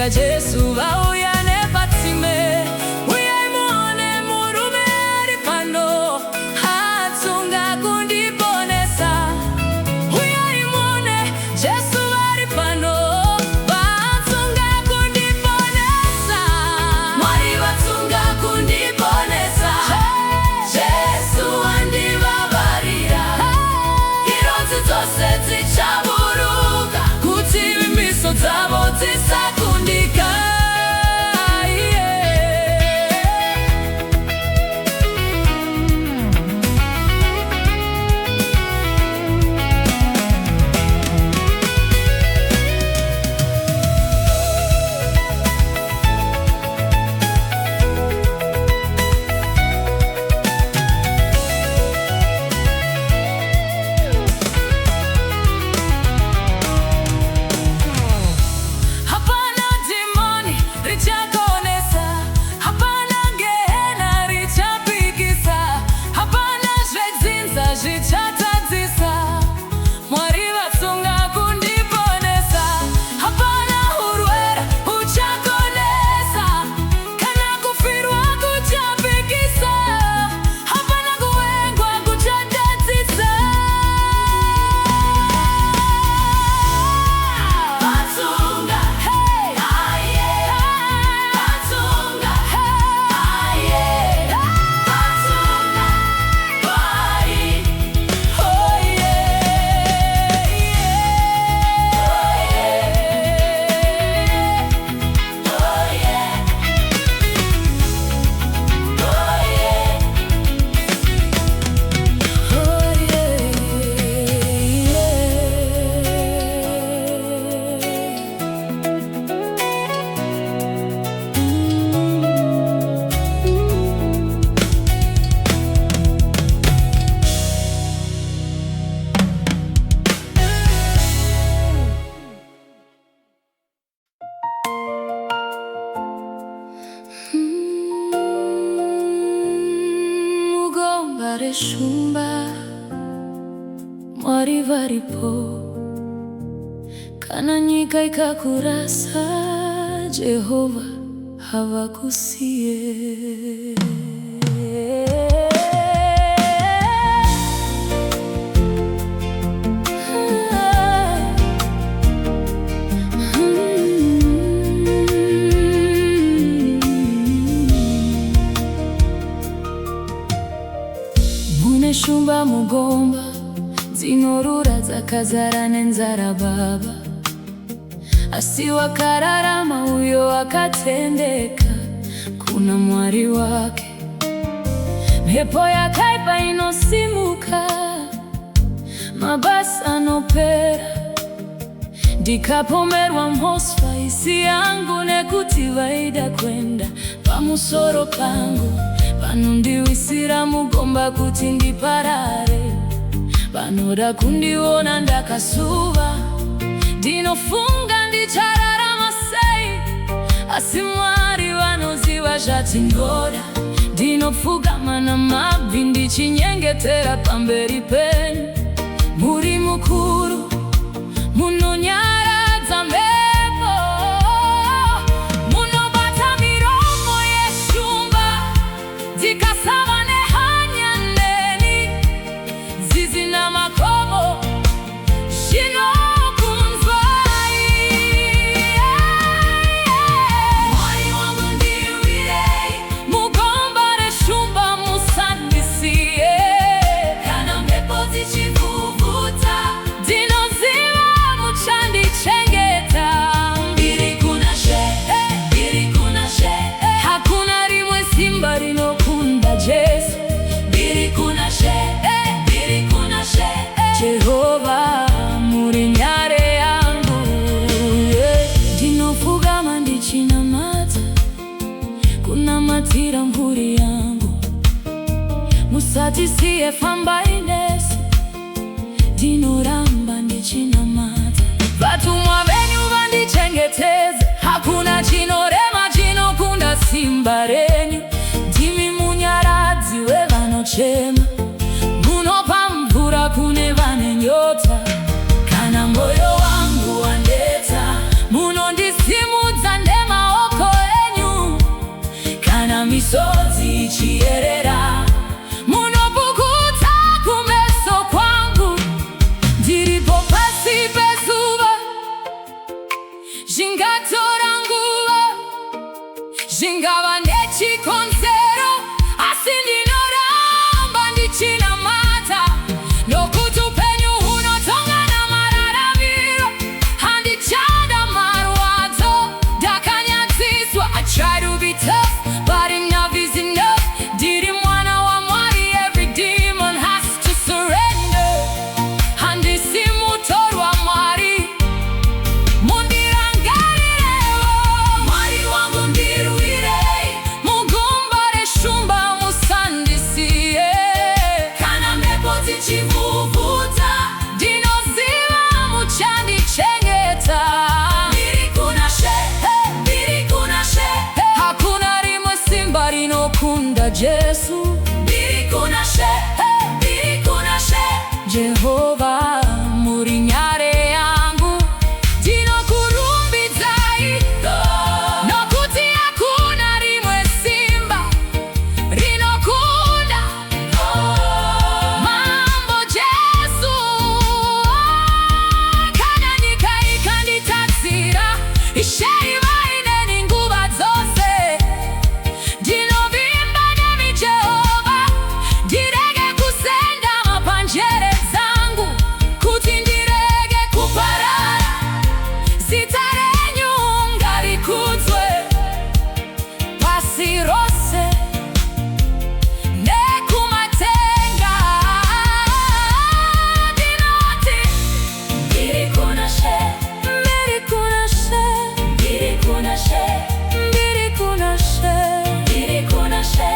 Tenga Jesu vauyane patsime, uyai muone murume ari pano, atsunga kundiponesa. Uyai muone Jesu ari pano, vatsunga kundiponesa. Mwari vatsunga kundiponesa. Jesu andivavarira, irodzi dzose dzichaburuka, kuti vimiso dzavo dzisakundika. Shumba Mwari varipo, kana nyika ikakurasa, Jehova havakusiye. Shumba mugomba, dzinorura dzakazara nenzara baba, asi wakararama uyo akatendeka kuna Mwari wake. Mhepo yakaipa inosimuka, mabasa anopera, ndikapomerwa mhosva isi yangu nekuti vaida kwenda pamusoro pangu. Vanondiwisira mugomba kuti ndiparare, vanoda kundiona ndakasuva, ndinofunga ndichararama sei, asi Mwari vanoziva zvatingoda. Ndinopfugama namabvi ndichinyengetera pamberi penyu, muri mukuru munonyaradza mhepo, munobata miromo yeshumba dzikasava nehanya neni, zizi namakomo zvinokunzwai. Mwari wangu ndiuvirei, mugomba reshumba musandisiye, kana mhepo dzichivhuvhuta, ndinoziva muchandichengeta. Ndiri kuna She, ndiri kuna She, hakuna rimwe simba rinokunda Jesu. Ndiri kuna She, ndiri kuna She, Jehova muri nyare yangu. Ndinopfugama ndichinamata, kunamatira mburi yangu, musatisiye fambai nesu, ndinoramba ndichinamata. Vatumwa venyu vandichengetedza, hakuna chinorema chinokunda simba renyu. Ndimi munyaradzi wevanochema, munopa mvura kune vane nyota. Kana moyo wangu wandeta, munondisimudza ndema Jehova muri nyare yangu ndinokurumbidzai nokuti hakuna rimwe simba rinokunda mambo Jesu. Kana nyika ikanditatsira isheiva ineni nguva dzose ndinovimba nemi Jehova ndirege kusenda mapanjere dzangu kuti ndirege kuparara zita renyu ngarikudzwe pasi rose nekumatenga ndinoti ndiri kuna She, ndiri kuna She, ndiri kuna She, ndiri kuna She, ndiri kuna She.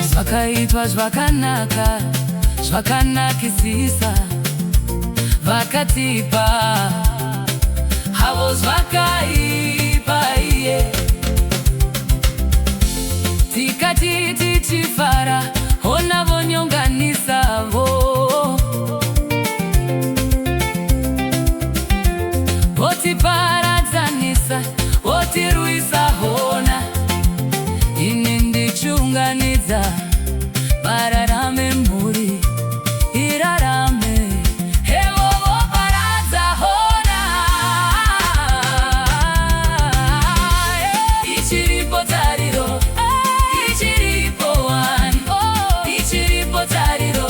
Zvakaitwa zvakanaka zvakanakisisa vakatipa havo zvakaipa iye tikati tichifara ona vonyonganisa vo votiparadzanisa votirwisa hona ini ndichiunganidza vararame mhuri irarame hevo voparadza hona ichiripo tariro ichiripo wani ichiripo tariro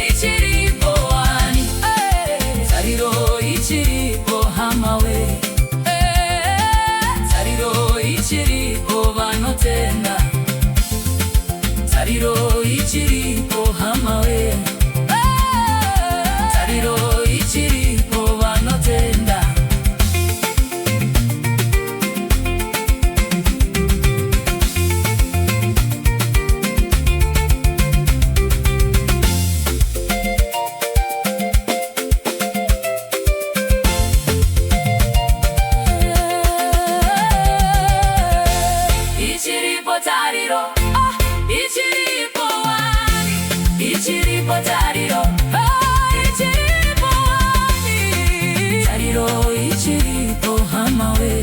ichiripo wani tariro ichiripo hamawe tariro ichiripo vanotenda tariro, ichiripo wani, ichiripo tariro, ichiripo wani, tariro ichiripo hamawe,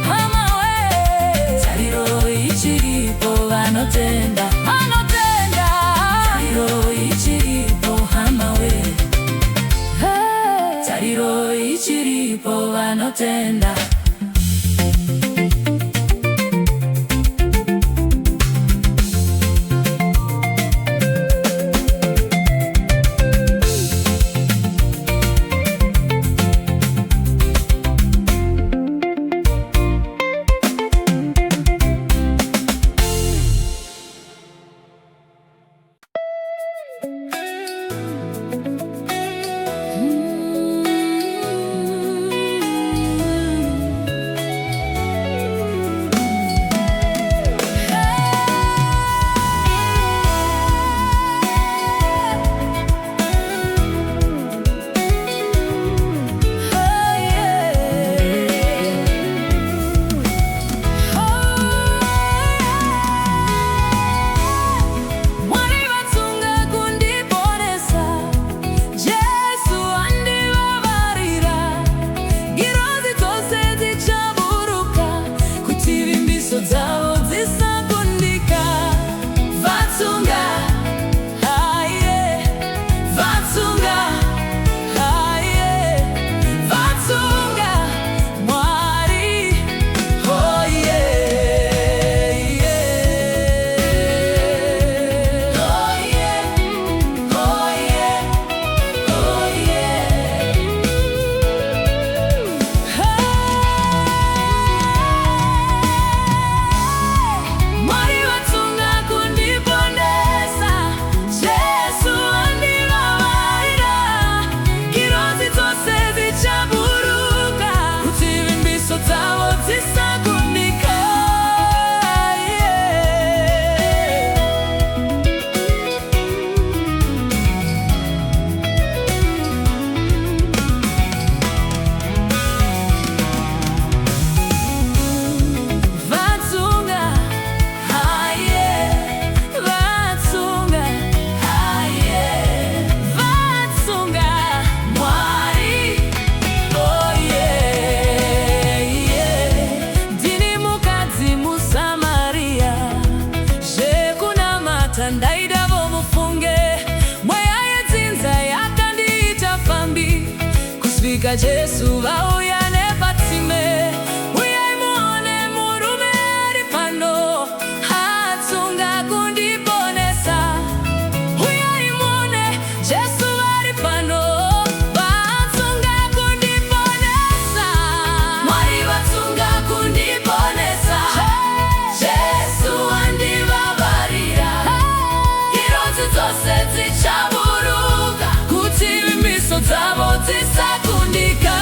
hamawe, tariro ichiripo anotenda, anotenda, tariro ichiripo hamawe, tariro ichiripo anotenda. Jesu vauyane patsime, uyai muone murume ari pano, atsunga kundiponesa. Uyai muone Jesu ari pano, vatsunga kundiponesa. Mwari vatsunga kundiponesa, Jesu andivavarira, irodzi dzose dzichaburuka, kuti vimbiso dzavo dzisakundika.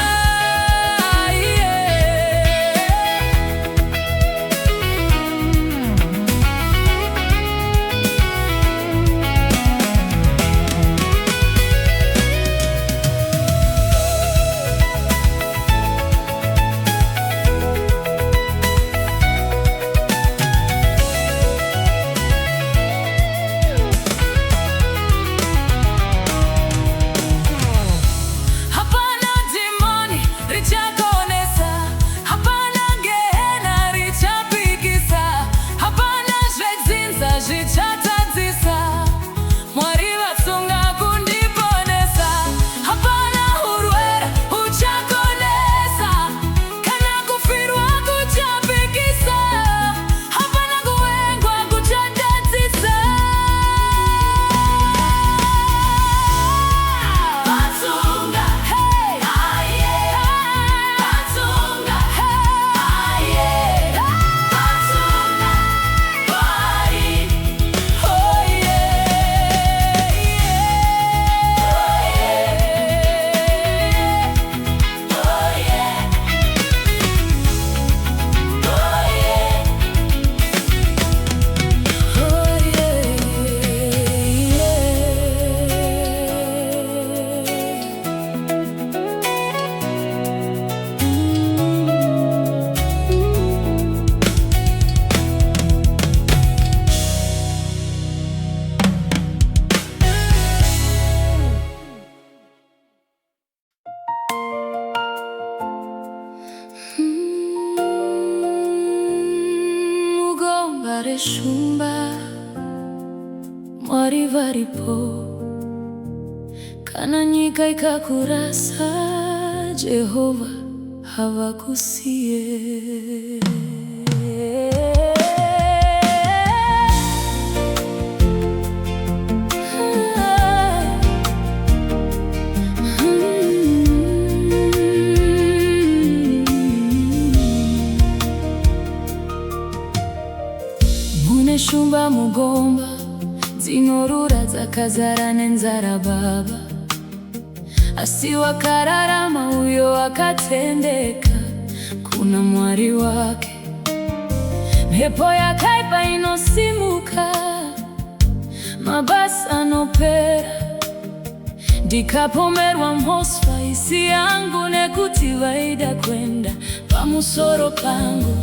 mwari varipo kana nyika ikakurasa, Jehova havakusiye. Muneshumba mugomba dzinorura dzakazara nenzara baba, asi wakararama uyo akatendeka kuna mwari wake. Mhepo yakaipa inosimuka, mabasa anopera, ndikapomerwa mhosva isi yangu nekuti vaida kwenda pamusoro pangu.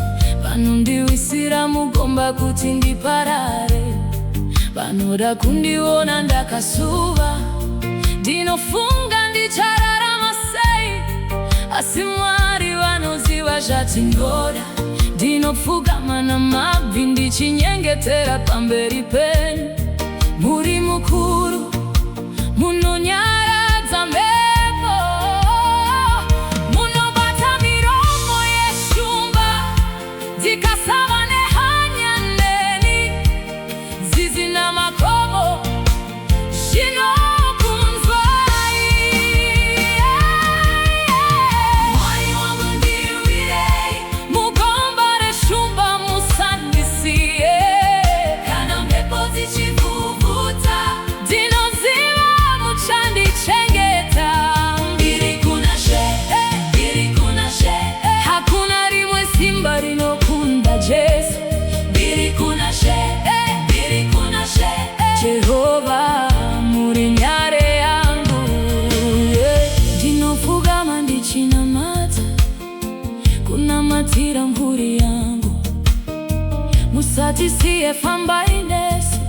Vanondiwisira mugomba kuti ndiparare, vanoda kundiona ndakasuva. Ndinofunga ndichararama sei, asi Mwari vanoziva zvatingoda. Ndinopfugama namabvi ndichinyengetera pamberi penyu. Muri mukuru, munonyaradza mhepo, munobata miromo yeshumba dzikasava nehanya neni. Zizi namakomo zvinokunzwai. Mwari wangu ndirwirei, mugomba reshumba musandisiye. Kana mhepo dzichivhuvhuta, ndinoziva muchandichengeta. Ndiri kuna She, ndiri kuna She, hakuna rimwe simba rinokunda Jesu. Ndiri kuna She, ndiri kuna She, Jehova muri nyare yangu. Ndinopfugama ndichinamata, kunamatira mburi yangu. Musatisiye, fambai nesu,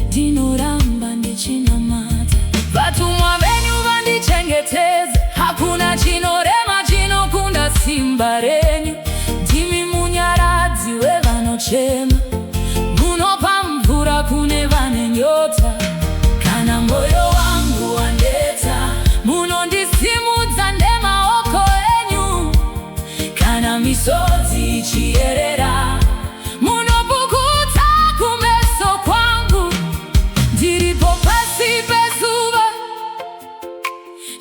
ndinoramba ndichinamata. Vatumwa venyu vandichengetedza, hakuna chinorema chinokunda simba renyu. Ndimi munyaradzi wevanochema, munopa mvura kune vane nyota. Kana moyo wangu wandeta, munondisimudza nemaoko enyu. Kana misodzi ichierera, munopukuta kumeso kwangu. Ndiripo pasi pezuva,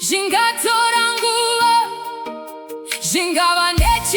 zvingatora nguva, zvingava nechi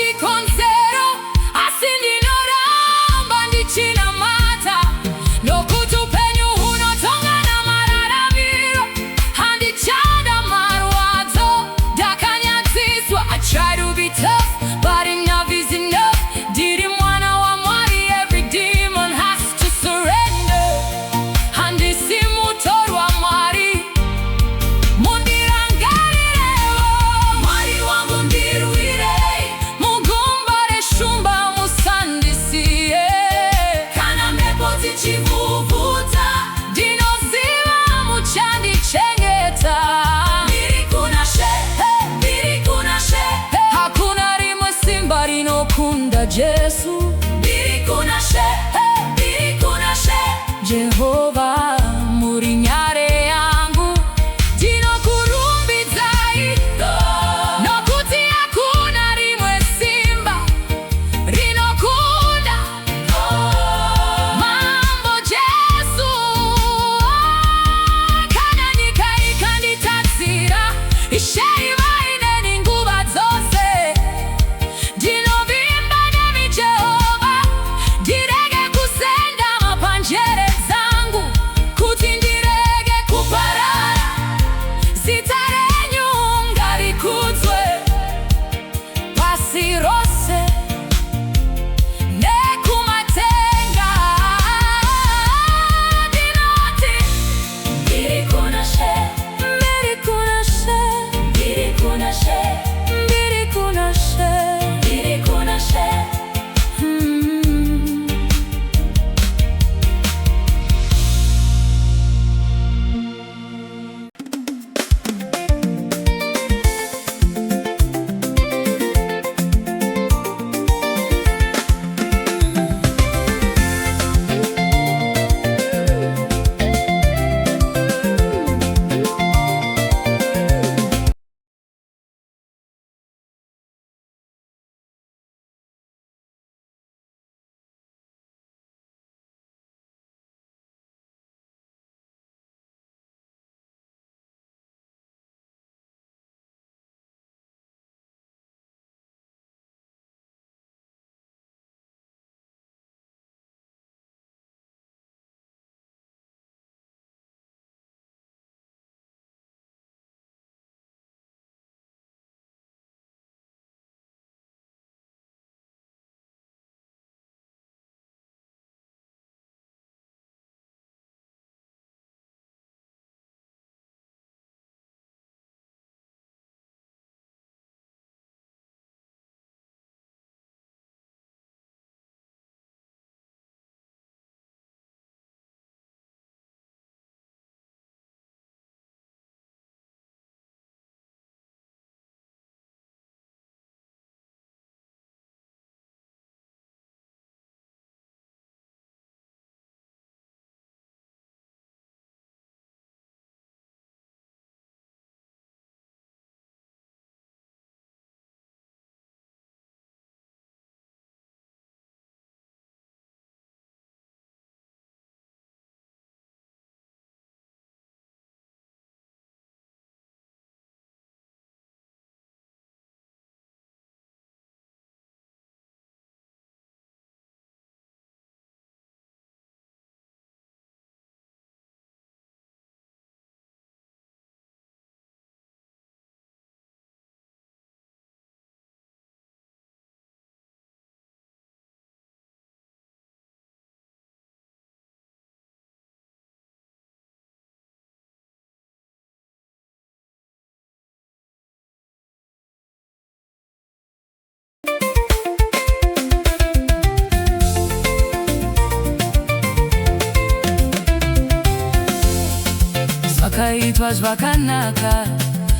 Vakaitwa zvakanaka,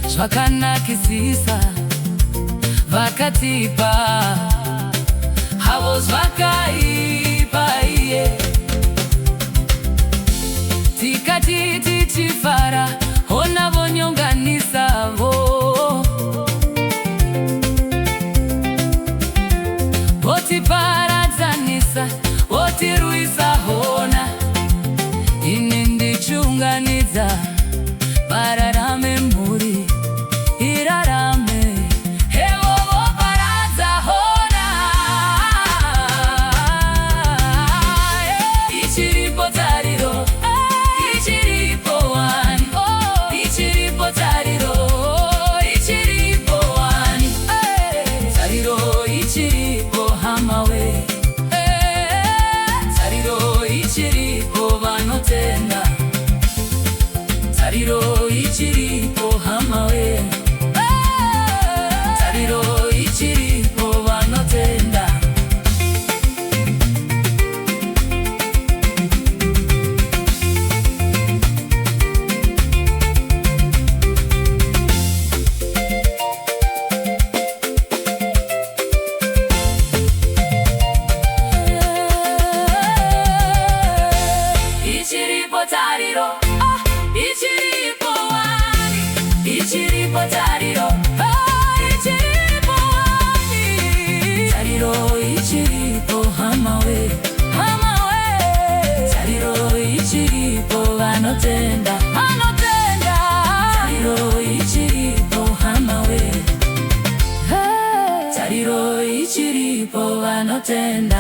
zvakanakisisa, vakatipa havo zvakaipa iye. Tikati tichifara, ona vonyonganisa vo, votiparadzanisa, votirwisa hona. Ini ndichiunganidza vararame mhuri irarame, hevo voparadza hona. Ichiripo tariro, ichiripo wani, ichiripo tariro, ichiripo wani, tariro ichiripo hamawe, tariro ichiripo vanotenda, tariro ichiripo hamawe, tariro ichiripo vanotenda. Ichiripo tariro, ichiripo wani, ichiripo tariro, ichiripo wani, tariro ichiripo hamawe, hamawe, tariro ichiripo vanotenda, vanotenda, tariro ichiripo hamawe, tariro ichiripo vanotenda.